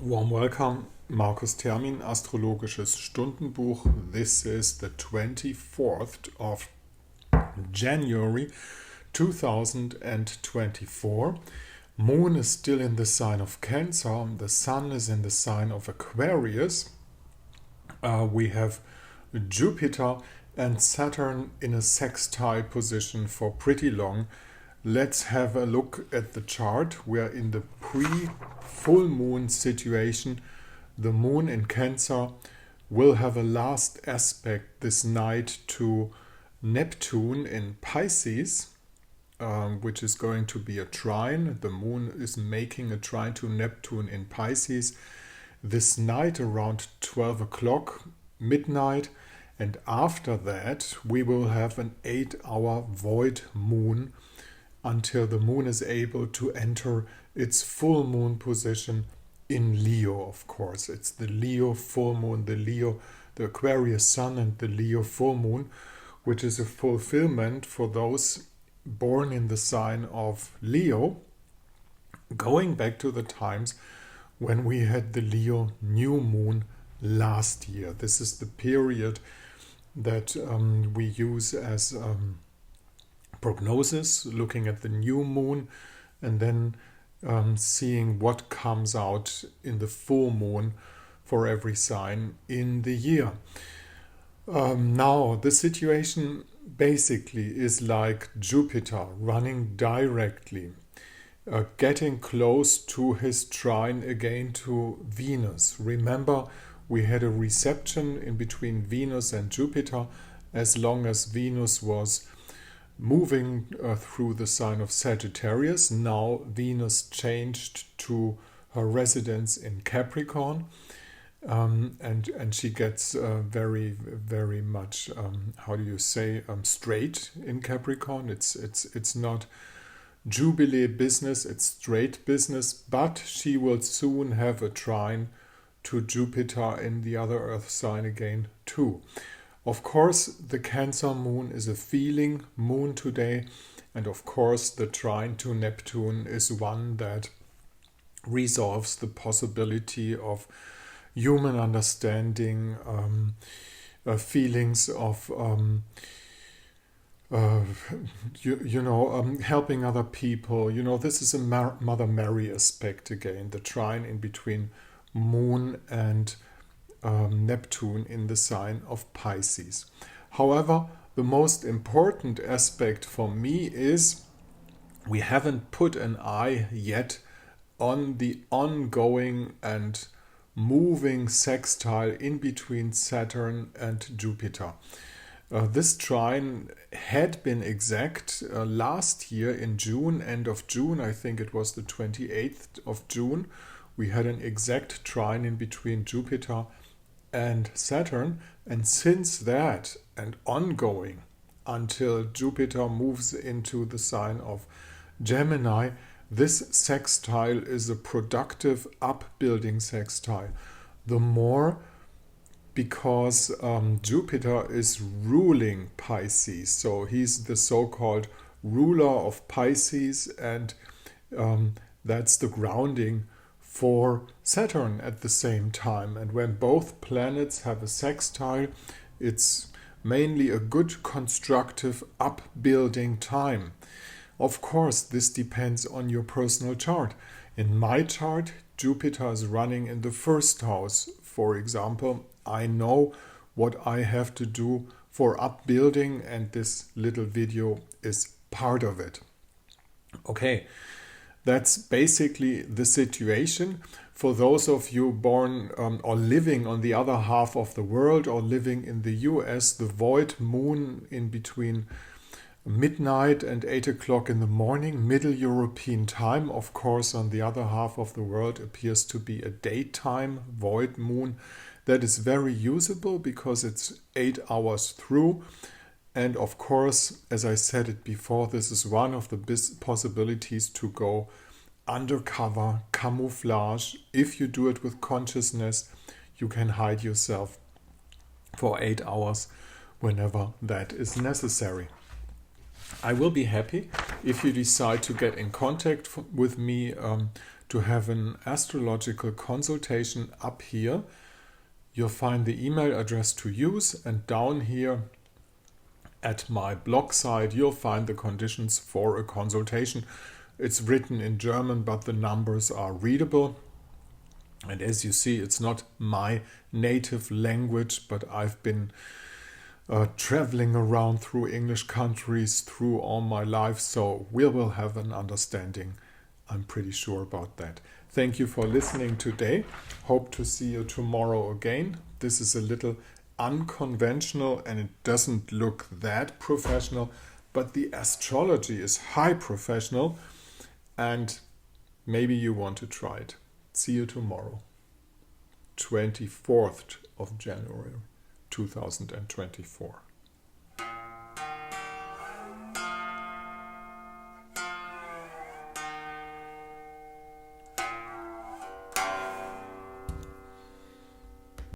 Warm welcome, Markus Termin, Astrologisches Stundenbuch. This is the 24th of January 2024. Moon is still in the sign of Cancer. The Sun is in the sign of Aquarius. We have Jupiter and Saturn in a sextile position for pretty long. Let's have a look at the chart. We are in the pre-full moon situation. The moon in Cancer will have a last aspect this night to Neptune in Pisces, which is going to be a trine. The moon is making a trine to Neptune in Pisces this night around 12 o'clock midnight. And after that, we will have an 8-hour void moon until the moon is able to enter its full moon position in Leo, of course. It's the Leo full moon, the Aquarius sun and the Leo full moon, which is a fulfillment for those born in the sign of Leo, going back to the times when we had the Leo new moon last year. This is the period that we use as prognosis, looking at the new moon and then seeing what comes out in the full moon for every sign in the year. Now, the situation basically is like Jupiter running directly, getting close to his trine again to Venus. Remember, we had a reception in between Venus and Jupiter as long as Venus was moving through the sign of Sagittarius. Now Venus changed to her residence in Capricorn, and she gets very much straight in Capricorn. It's not jubilee business, it's straight business, but she will soon have a trine to Jupiter in the other Earth sign again too. Of course, the Cancer moon is a feeling moon today, and of course the trine to Neptune is one that resolves the possibility of human understanding, feelings of helping other people. This is a Mother Mary aspect again, the trine in between moon and Neptune in the sign of Pisces. However, the most important aspect for me is we haven't put an eye yet on the ongoing and moving sextile in between Saturn and Jupiter. This trine had been exact last year in June, end of June, I think it was the 28th of June. We had an exact trine in between Jupiter and Saturn, and since that and ongoing until Jupiter moves into the sign of Gemini, this sextile is a productive upbuilding sextile. The more because Jupiter is ruling Pisces, so he's the so-called ruler of Pisces, and that's the grounding for Saturn at the same time. And when both planets have a sextile, it's mainly a good constructive upbuilding time. Of course, this depends on your personal chart. In my chart, Jupiter is running in the first house. For example, I know what I have to do for upbuilding, and this little video is part of it. Okay. That's basically the situation. For those of you born or living on the other half of the world or living in the US, the void moon in between midnight and 8 o'clock in the morning, Middle European time, of course, on the other half of the world appears to be a daytime void moon that is very usable because it's 8 hours through. And of course, as I said it before, this is one of the possibilities to go undercover, camouflage. If you do it with consciousness, you can hide yourself for 8 hours whenever that is necessary. I will be happy if you decide to get in contact with me to have an astrological consultation up here. You'll find the email address to use, and down here at my blog site you'll find the conditions for a consultation. It's written in German, but the numbers are readable. And as you see, it's not my native language, but I've been traveling around through English countries through all my life, so we will have an understanding. I'm pretty sure about that. Thank you for listening today. Hope to see you tomorrow again. This is a little unconventional and it doesn't look that professional, but the astrology is high professional and maybe you want to try it. See you tomorrow, 24th of January 2024.